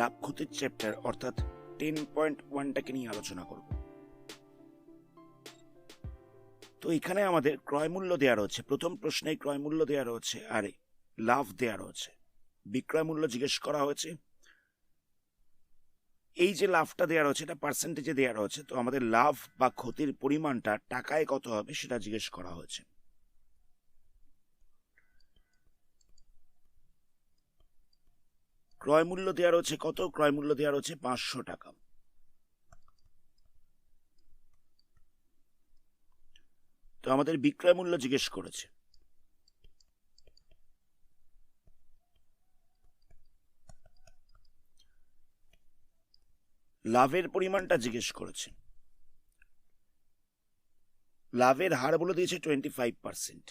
লাভ ক্ষতির চ্যাপ্টার অর্থাৎ 10.1টাকে নিয়ে আলোচনা করব। তো এখানে আমাদের ক্রয় মূল্য দেওয়া রয়েছে, প্রথম প্রশ্নে ক্রয় মূল্য দেওয়া রয়েছে আর লাভ দেওয়া রয়েছে। বিক্রয় মূল্য জিজ্ঞেস করা হয়েছে, এই যে লাভটা দেওয়া রয়েছে এটা পার্সেন্টেজে দেওয়া রয়েছে, তো আমাদের লাভ বা ক্ষতির পরিমাণটা টাকায় কত হবে সেটা জিজ্ঞেস করা হয়েছে। ক্রয় মূল্য দেওয়া রয়েছে কত? ক্রয় মূল্য দেওয়া রয়েছে 500 টাকা। তো আমাদের বিক্রয় মূল্য জিজ্ঞেস করেছে, লাভের পরিমাণটা জিজ্ঞেস করেছে। লাভের হার বলে দিয়েছে 25%।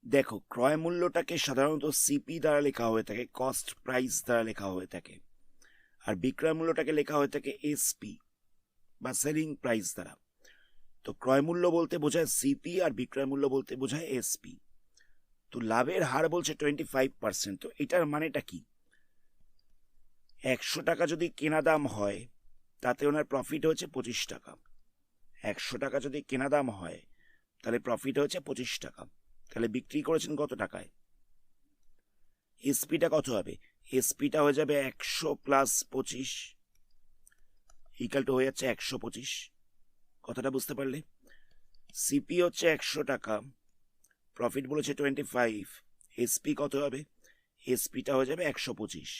দেখো, ক্রয় মূল্যটাকে সাধারণত সিপি দ্বারা লেখা হয়ে থাকে, কস্ট প্রাইস দ্বারা লেখা হয়ে থাকে, আর বিক্রয় মূল্যটাকে লেখা হয়ে থাকে এসপি বা সেলিং প্রাইস দ্বারা। তো ক্রয় মূল্য বলতে বোঝায় সিপি আর বিক্রয় মূল্য বলতে বোঝায় এসপি। তো লাভের হার বলছে 25%। তো এটার মানেটা কি? 100 টাকা যদি কেনা দাম হয় তাতে ওনার প্রফিট হচ্ছে 25 টাকা। 100 টাকা যদি কেনা দাম হয় তাহলে প্রফিট হচ্ছে 25 টাকা। তাহলে বিক্রি করেছেন কত টাকায়? এসপিটা কত হবে? এসপিটা হয়ে যাবে 100 প্লাস 25 ইকাল টু হয়ে যাচ্ছে 125। কথাটা বুঝতে পারলে? সিপি হচ্ছে 100 টাকা, প্রফিট বলেছে 25, এসপি কত হবে? এসপিটা হয়ে যাবে 125।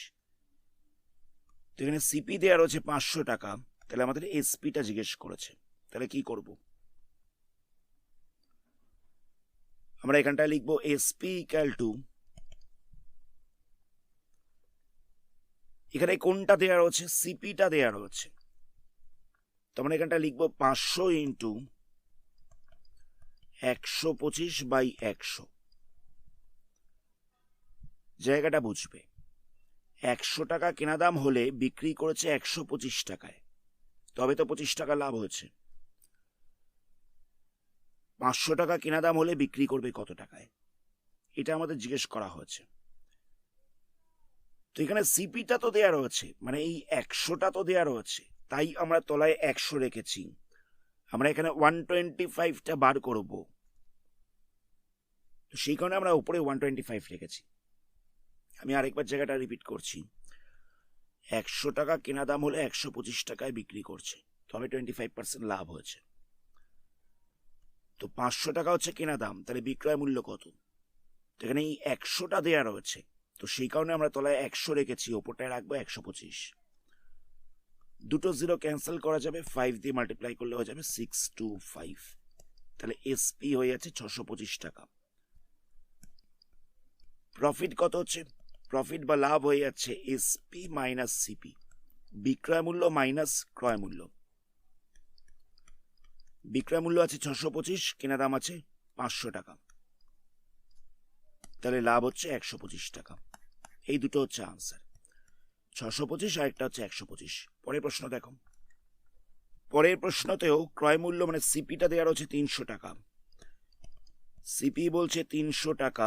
তো এখানে সিপি দেওয়া রয়েছে 500 টাকা, তাহলে আমাদের এসপিটা জিজ্ঞেস করেছে। তাহলে কি করব? আমরা এখানটায় লিখবো এসপি ইকাল টু, এখানে কোনটা দেওয়া রয়েছে? সিপিটা দেওয়া রয়েছে। তো আমরা এখানটা লিখবো 500 ইন্টু 125/100। জায়গাটা বুঝবে, 100 টাকা কেনা দাম হলে বিক্রি করেছে 125 টাকায়, তবে তো 25 টাকা লাভ হয়েছে। 500 টাকা কেনা দাম হলে বিক্রি করবে কত টাকায়, এটা আমাদের জিজ্ঞেস করা হয়েছে। তো এখানে সিপিটা তো দেয়া রয়েছে, মানে এই 100টা তো দেয়া রয়েছে, তাই আমরা তলায় 100 রেখেছি। আমরা এখানে 125টা বার করব, তো সেই কারণে আমরা উপরে 125 রেখেছি। আমি আরেকবার জায়গাটা রিপিট করছি, 100 টাকা কেনা দাম হলে 125 টাকায় বিক্রি করছে, তবে 25% লাভ হয়েছে। তো 500 টাকা হচ্ছে কেনা দাম, তাহলে বিক্রয় মূল্য কত? তো এখানে এই 100টা দেয়া রয়েছে, তো সেই কারণে আমরা তলায় 100 রেখেছি, ওপরটায় রাখবো 125। দুটো জিরো ক্যান্সেল করা যাবে, 5 দিয়ে মাল্টিপ্লাই করলে হয়ে যাবে 625। তাহলে এসপি হয়ে যাচ্ছে 625 টাকা। প্রফিট কত হচ্ছে? প্রফিট বা লাভ হয়ে যাচ্ছে এসপি মাইনাস সিপি, বিক্রয় মূল্য মাইনাস ক্রয় মূল্য। বিক্রয় মূল্য আছে 625, কেনা দাম আছে 500 টাকা, তাহলে লাভ হচ্ছে 125 টাকা। এই দুটো হচ্ছে আনসার, 625 আর একটা হচ্ছে 125। পরের প্রশ্ন দেখো, পরের প্রশ্নতেও ক্রয় মূল্য মানে সিপিটা দেওয়া রয়েছে 300 টাকা। সিপি বলছে 300 টাকা,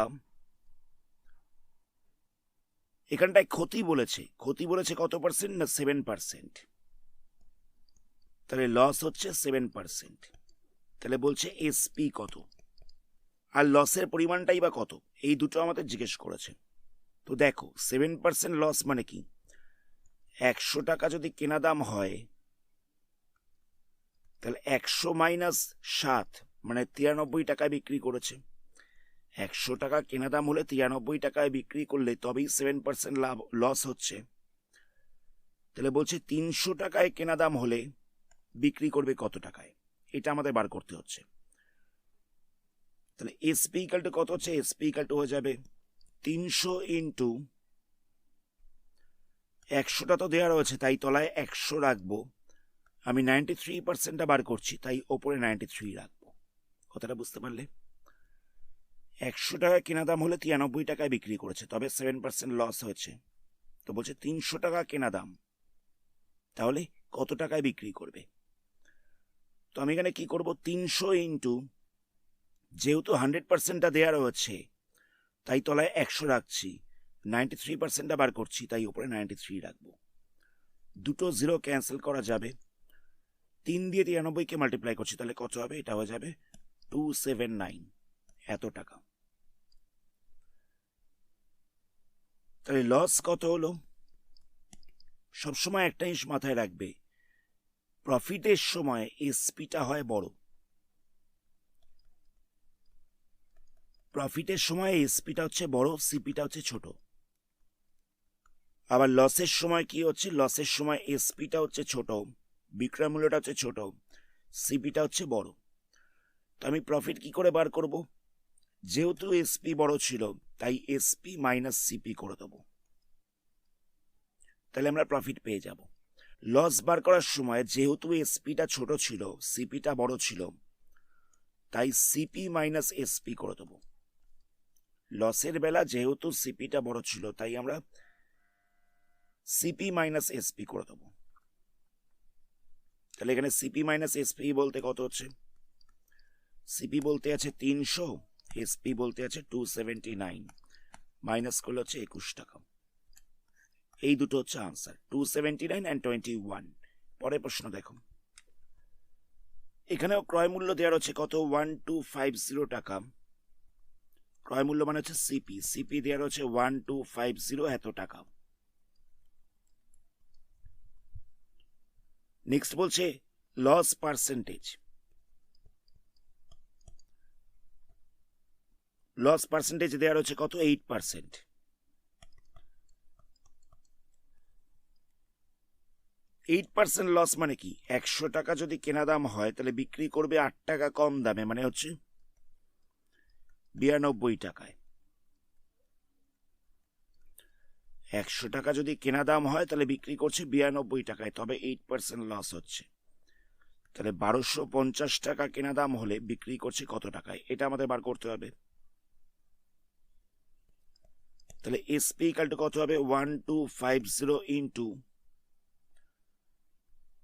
এখানটায় ক্ষতি বলেছে, ক্ষতি বলেছে কত পার্সেন্ট? না 7%। তাহলে লস হচ্ছে 7%। তাহলে বলছে এসপি কত আর লসের পরিমাণটাই বা কত, এই দুটো আমাদের জিজ্ঞেস করেছে। তো দেখো 7% লস মানে কি? 100 টাকা যদি কেনা দাম হয় তাহলে 100 মাইনাস 7 মানে 93 টাকায় বিক্রি করেছে। 100 টাকা কেনা দাম হলে 93 টাকায় বিক্রি করলে তবেই 7% লাভ লস হচ্ছে। তাহলে বলছে 300 টাকায় কেনা দাম হলে বিক্রি করবে কত টাকায়, এটা আমাদের বার করতে হচ্ছে। তাহলে এসপি ইকাল টু কত হচ্ছে? এসপি ইকাল টু হয়ে যাবে 300 ইন্টু 100টা তো দেওয়া রয়েছে, তাই তলায় 100 রাখবো। আমি 93%টা বার করছি, তাই ওপরে 93 রাখবো। কথাটা বুঝতে পারলে? 100 টাকা কেনা দাম হলে 93 টাকায় বিক্রি করেছে, তবে 7% লস হয়েছে। তো বলছে 300 টাকা কেনা দাম, তাহলে কত টাকায় বিক্রি করবে? তো আমি এখানে কি করব, 300 ইন্টু, যেহেতু 100%টা দেওয়া রয়েছে তাই তলায় 100 রাখছি, 93%টা বার করছি তাই উপরে 93 রাখবো। দুটো জিরো ক্যান্সেল করা যাবে, 3 দিয়ে 93কে মাল্টিপ্লাই করছি, তাহলে কত হবে, এটা হয়ে যাবে 279, এত টাকা। তাহলে লস কত হলো? সবসময় একটা জিনিস মাথায় রাখবে, প্রফিটের সময় এসপিটা হয় বড়, প্রফিটের সময় এসপিটা হচ্ছে বড়, সিপিটা হচ্ছে ছোট। আবার লসের সময় কি হচ্ছে, লসের সময় এসপিটা হচ্ছে ছোট, বিক্রয় মূল্যটা হচ্ছে ছোট, সিপিটা হচ্ছে বড়। তো আমি প্রফিট কি করে বার করব, যেহেতু এসপি বড় ছিল তাই এসপি মাইনাস সিপি করে দেবো, তাহলে আমরা প্রফিট পেয়ে যাব। লস বার করার সময় যেহেতু এসপিটা ছোট ছিল সিপিটা বড় ছিল তাই সিপি মাইনাস এসপি করে দেবো। লসের বেলা যেহেতু সিপিটা বড় ছিল তাই আমরা সিপি মাইনাস এসপি করে দেবো। তাহলে এখানে সিপি মাইনাস এসপি বলতে কত হচ্ছে, সিপি বলতে আছে 300, এসপি বলতে আছে 279, মাইনাস করলে হচ্ছে 21 টাকা। এই দুটো হচ্ছে আনসার, 279 and 21। পরের প্রশ্ন দেখো, এখানেও ক্রয় মূল্য দেওয়া রয়েছে কত, 1250 টাকা। ক্রয় মূল্য মানে হচ্ছে সিপি, সিপি দেওয়া রয়েছে 1250, এত টাকা। নেক্সট বলছে লস পার্সেন্টেজ, লস পার্সেন্টেজ দেওয়া রয়েছে কত, 8%। 8% লস মানে কি, 100 টাকা যদি কেনা দাম হয় তাহলে বিক্রি করবে 8 টাকা কম দামে, মানে হচ্ছে 92 টাকায়। 100 টাকা যদি কেনা দাম হয় তাহলে বিক্রি করছে 92 টাকায়, তবে 8% লস হচ্ছে। তাহলে 1250 টাকা কেনা দাম হলে বিক্রি করছে কত টাকায়, এটা আমাদের বার করতে হবে। তাহলে এসপি ইকাল টু কত হবে, 1250 ইন্টু,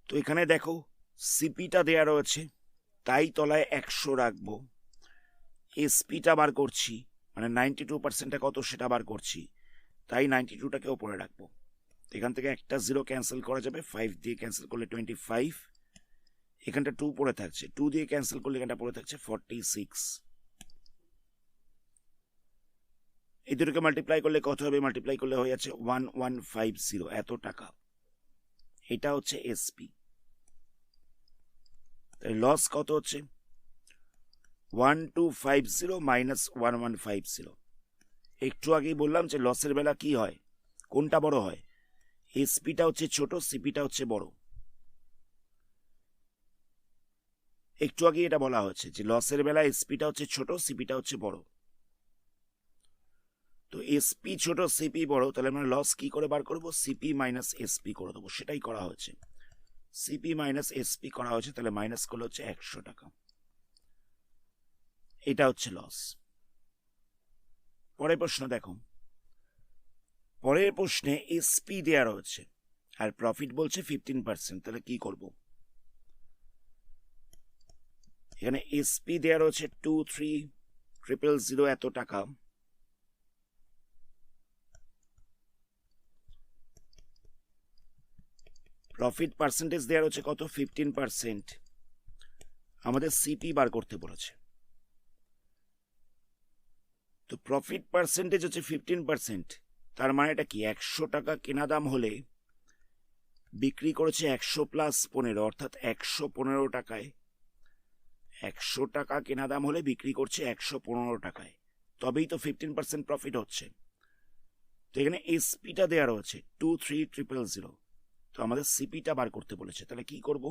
তো এখানে দেখো সিপিটা দেয়া রয়েছে তাই তলায় 100 রাখবো, এসপিটা বার করছি মানে 92%টা কত সেটা বার করছি তাই 92টাকে উপরে রাখবো। এখান থেকে একটা জিরো ক্যান্সেল করা যাবে, 5 দিয়ে ক্যান্সেল করলে 25, এখানটা 2 পড়ে থাকছে, 2 দিয়ে ক্যান্সেল করলে এখানটা পড়ে থাকছে 46। এই দুটোকে মাল্টিপ্লাই করলে কত হবে, মাল্টিপ্লাই করলে হয়ে যাচ্ছে 1150, এত টাকা। এটা হচ্ছে এসপি। লস কত হচ্ছে, 1250 মাইনাস 1150। একটু আগেই বললাম যে লসের বেলা কি হয়, কোনটা বড় হয়, এসপিটা হচ্ছে ছোট, সিপিটা হচ্ছে বড়। একটু আগে এটা বলা হচ্ছে যে লসের বেলা এসপিটা হচ্ছে ছোট, সিপিটা হচ্ছে বড়। তো এসপি ছোট সিপি বড়, তাহলে আমরা লস কি করে বার করবো, সিপি মাইনাস এসপি করে দেবো, সেটাই করা হয়েছে। সিপি মাইনাস এসপি করা হয়েছে, তাহলে মাইনাস করলে হচ্ছে 100 টাকা। এটা হচ্ছে লস। পরের প্রশ্ন দেখো, পরের প্রশ্নে এসপি দেওয়া রয়েছে আর প্রফিট বলছে 15%, তাহলে কি করব, এখানে এসপি দেওয়া রয়েছে 2300 এত টাকা, প্রফিট পার্সেন্টেজ দেওয়া রয়েছে কত, 15%। আমাদের সিপি বার করতে বলেছে, তো প্রফিট পার্সেন্টেজ হচ্ছে 15%, তার মানে এটা কি, 100 টাকা কেনা দাম হলে বিক্রি করেছে 100 প্লাস 15, অর্থাৎ 115 টাকায়। 100 টাকা কেনা দাম হলে বিক্রি করছে 115 টাকায়, তবেই তো 15% প্রফিট হচ্ছে। তো এখানে এসপিটা দেওয়া রয়েছে 23000, তো আমাদের সিপিটা বার করতে বলেছে, তাহলে কি করব,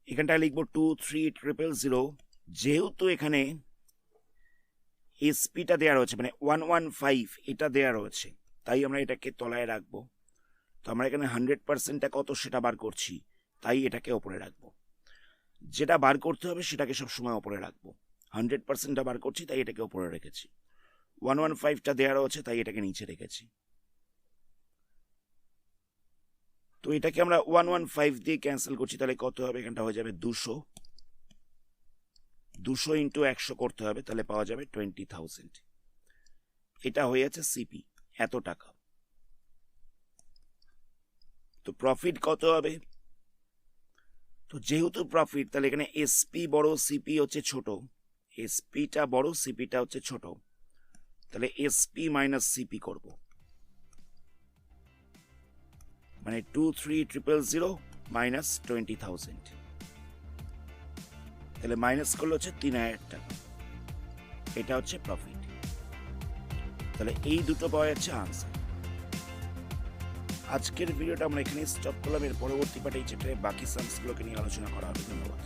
এখানটায় লিখবো 23000, যেহেতু এখানে এসপিটা দেওয়া রয়েছে মানে 115 এটা দেওয়া রয়েছে তাই আমরা এটাকে তলায় রাখবো। তো আমরা এখানে 100%টা কত সেটা বার করছি তাই এটাকে ওপরে রাখবো, যেটা বার করতে হবে সেটাকে সবসময় ওপরে রাখবো। 100%টা বার করছি তাই এটাকে ওপরে রেখেছি, 115টা দেওয়া রয়েছে তাই এটাকে নিচে রেখেছি। তো এটাকে আমরা 115 দিয়ে ক্যান্সেল করছি, তাহলে কত হবে? এখানটা হয়ে যাবে 200, 200 ইন্টু 100 করতে হবে, তাহলে পাওয়া যাবে 20,000। এটা হয়ে যাচ্ছে সিপি, এত টাকা। তো প্রফিট কত হবে? তো যেহেতু প্রফিট, তাহলে এখানে এসপি বড়, সিপি হচ্ছে ছোট, এসপিটা বড়, সিপিটা হচ্ছে ছোট, তাহলে এসপি মাইনাস সিপি করব, মানে 23,000 মাইনাস 20,000, তাহলে মাইনাস করলে হচ্ছে 3,000 টাকা। এটা হচ্ছে প্রফিট। তাহলে এই দুটো পাওয়া যাচ্ছে আনসার। আজকের ভিডিওটা আমরা এখানে স্টপ করলাম। এর পরবর্তী পার্টে এই চ্যাপ্টারে বাকি সামসগুলোকে নিয়ে আলোচনা করা হবে। ধন্যবাদ।